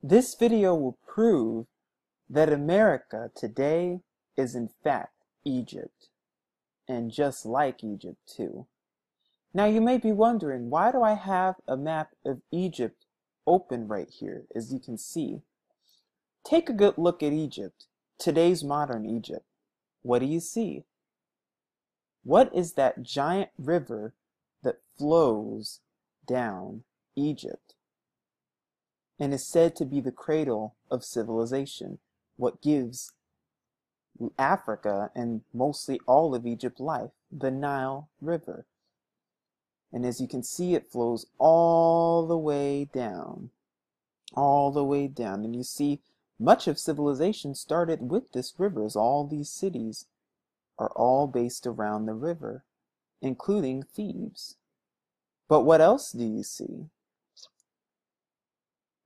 This video will prove that America today is in fact Egypt, and just like Egypt too. Now you may be wondering, why do I have a map of Egypt open right here, as you can see? Take a good look at Egypt, today's modern Egypt. What do you see? What is that giant river that flows down Egypt and is said to be the cradle of civilization, what gives Africa and mostly all of Egypt life? The Nile River. And as you can see, it flows all the way down, and you see much of civilization started with this river, as all these cities are all based around the river, including Thebes. But what else do you see?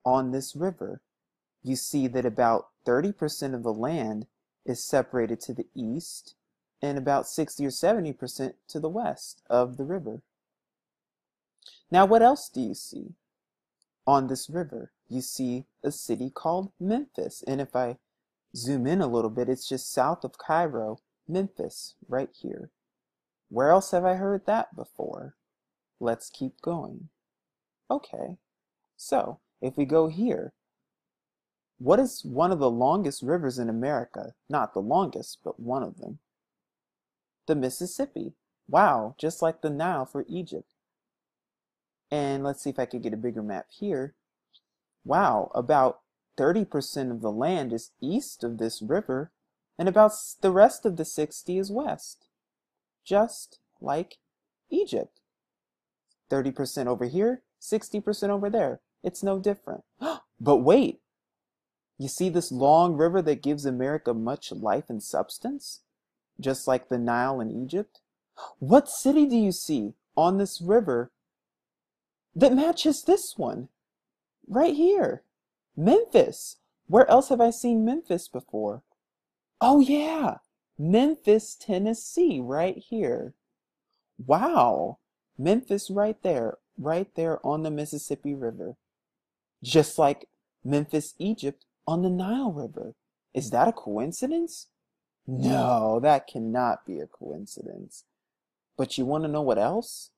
On this river, you see that about 30% of the land is separated to the east and about 60 or 70% to the west of the river. Now, what else do you see? On this river, you see a city called Memphis. And if I zoom in a little bit, it's just south of Cairo, Memphis, right here. Where else have I heard that before? Let's keep going. Okay, so if we go here, what is one of the longest rivers in America? Not the longest, but one of them. The Mississippi. Wow, just like the Nile for Egypt. And let's see if I could get a bigger map here. Wow, about 30% of the land is east of this river, and about the rest of the 60 is west. Just like Egypt. 30% over here, 60% over there. It's no different. But wait, you see this long river that gives America much life and substance? Just like the Nile in Egypt? What city do you see on this river that matches this one? Right here. Memphis. Where else have I seen Memphis before? Oh yeah, Memphis, Tennessee, right here. Wow. Memphis right there on the Mississippi River. Just like Memphis, Egypt on the Nile River. Is that a coincidence? No, that cannot be a coincidence. But you want to know what else?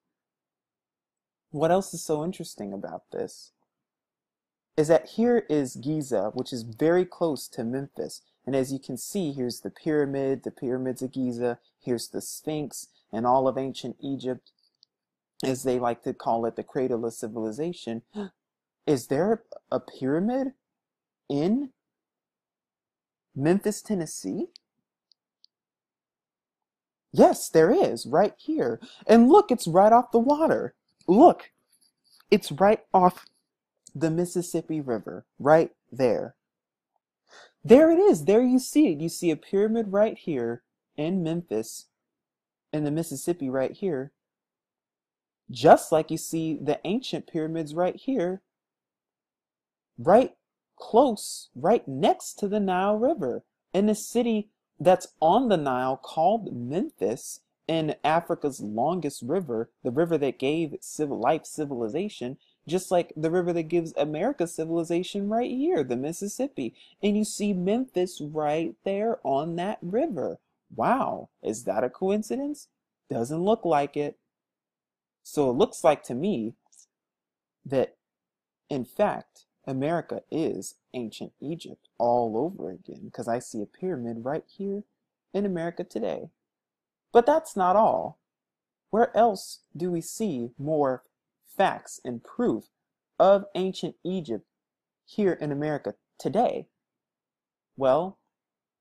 What else is so interesting about this? Is that here is Giza, which is very close to Memphis. And as you can see, here's the pyramids of Giza, here's the Sphinx, and all of ancient Egypt, as they like to call it, the cradle of civilization. Is there a pyramid in Memphis, Tennessee? Yes, there is, right here. And look, it's right off the water. Look, it's right off the Mississippi River, right there. There it is. There you see it. You see a pyramid right here in Memphis, and the Mississippi right here. Just like you see the ancient pyramids right here, right close, right next to the Nile River. And the city that's on the Nile called Memphis, in Africa's longest river, the river that gave civilization, just like the river that gives America civilization right here, the Mississippi. And you see Memphis right there on that river. Wow, is that a coincidence? Doesn't look like it. So it looks like to me that, in fact, America is ancient Egypt all over again, because I see a pyramid right here in America today. But that's not all. Where else do we see more facts and proof of ancient Egypt here in America today? Well,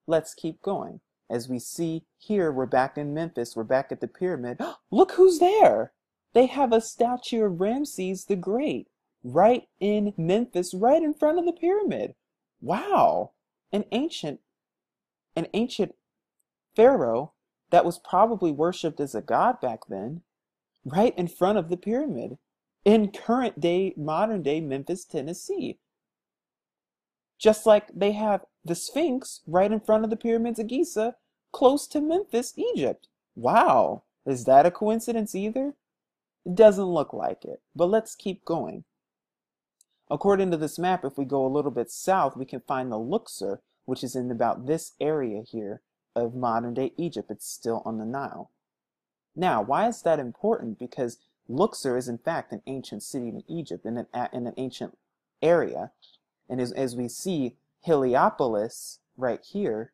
let's keep going. As we see here, we're back in Memphis, we're back at the pyramid. Look who's there! They have a statue of Ramses the Great right in Memphis, right in front of the pyramid. Wow! An ancient pharaoh that was probably worshipped as a god back then, right in front of the pyramid, in current day, modern day Memphis, Tennessee. Just like they have the Sphinx right in front of the pyramids of Giza, close to Memphis, Egypt. Wow, is that a coincidence either? It doesn't look like it, but let's keep going. According to this map, if we go a little bit south, we can find the Luxor, which is in about this area here of modern-day Egypt. It's still on the Nile. Now, why is that important? Because Luxor is in fact an ancient city in Egypt, in an ancient area. And as we see Heliopolis right here,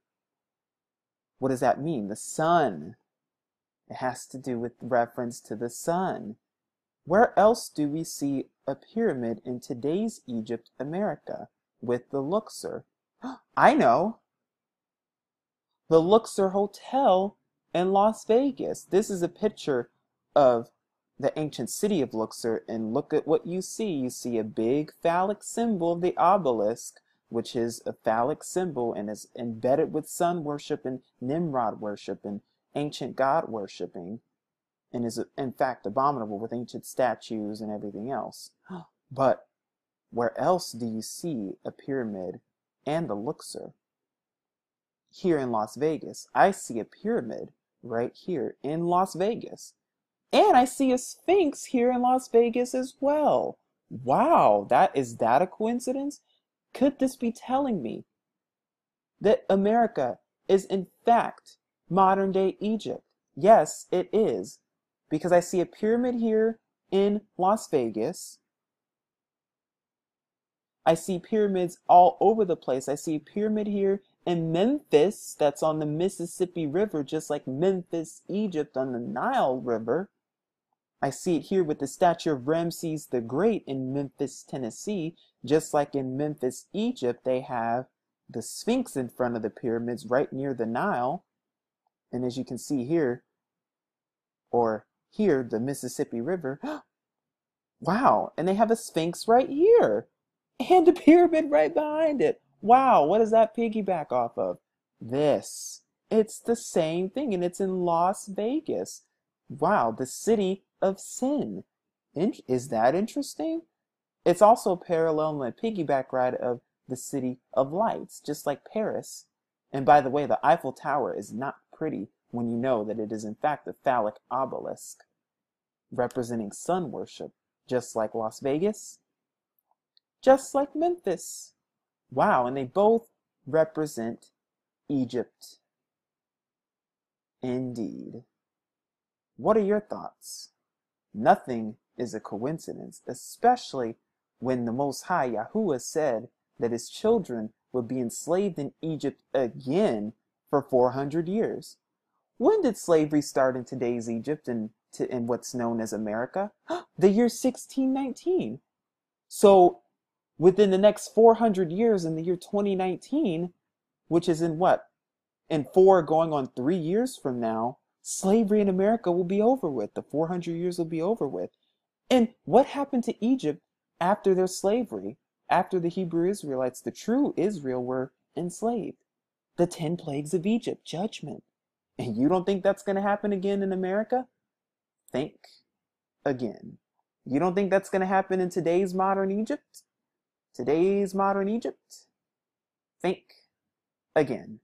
what does that mean? The sun. It has to do with reference to the sun. Where else do we see a pyramid in today's Egypt, America, with the Luxor? I know! The Luxor Hotel in Las Vegas. This is a picture of the ancient city of Luxor, and look at what you see. You see a big phallic symbol of the obelisk, which is a phallic symbol and is embedded with sun worship and Nimrod worship and ancient god worshiping, and is in fact abominable with ancient statues and everything else. But where else do you see a pyramid and the Luxor? Here in Las Vegas. I see a pyramid right here in Las Vegas. And I see a Sphinx here in Las Vegas as well. Wow, is that a coincidence? Could this be telling me that America is in fact modern day Egypt? Yes, it is. Because I see a pyramid here in Las Vegas. I see pyramids all over the place. I see a pyramid here in Memphis that's on the Mississippi River, just like Memphis, Egypt on the Nile River. I see it here with the statue of Ramses the Great in Memphis, Tennessee. Just like in Memphis, Egypt, they have the Sphinx in front of the pyramids right near the Nile. And as you can see here, or here, the Mississippi River. Wow, and they have a Sphinx right here. And a pyramid right behind it. Wow, what does that piggyback off of? This. It's the same thing, and it's in Las Vegas. Wow, the city of sin. Is that interesting? It's also parallel and a piggyback ride of the city of lights, just like Paris. And by the way, the Eiffel Tower is not pretty when you know that it is in fact a phallic obelisk representing sun worship, just like Las Vegas, just like Memphis. Wow, and they both represent Egypt. Indeed. What are your thoughts? Nothing is a coincidence, especially when the Most High Yahuwah said that his children would be enslaved in Egypt again for 400 years. When did slavery start in today's Egypt and in what's known as America? The year 1619. So within the next 400 years, in the year 2019, which is in what? In 4 going on 3 years from now, slavery in America will be over with. The 400 years will be over with. And what happened to Egypt after their slavery? After the Hebrew Israelites, the true Israel, were enslaved? The 10 plagues of Egypt, judgment. And you don't think that's going to happen again in America? Think again. You don't think that's going to happen in today's modern Egypt? Today's modern Egypt? Think again.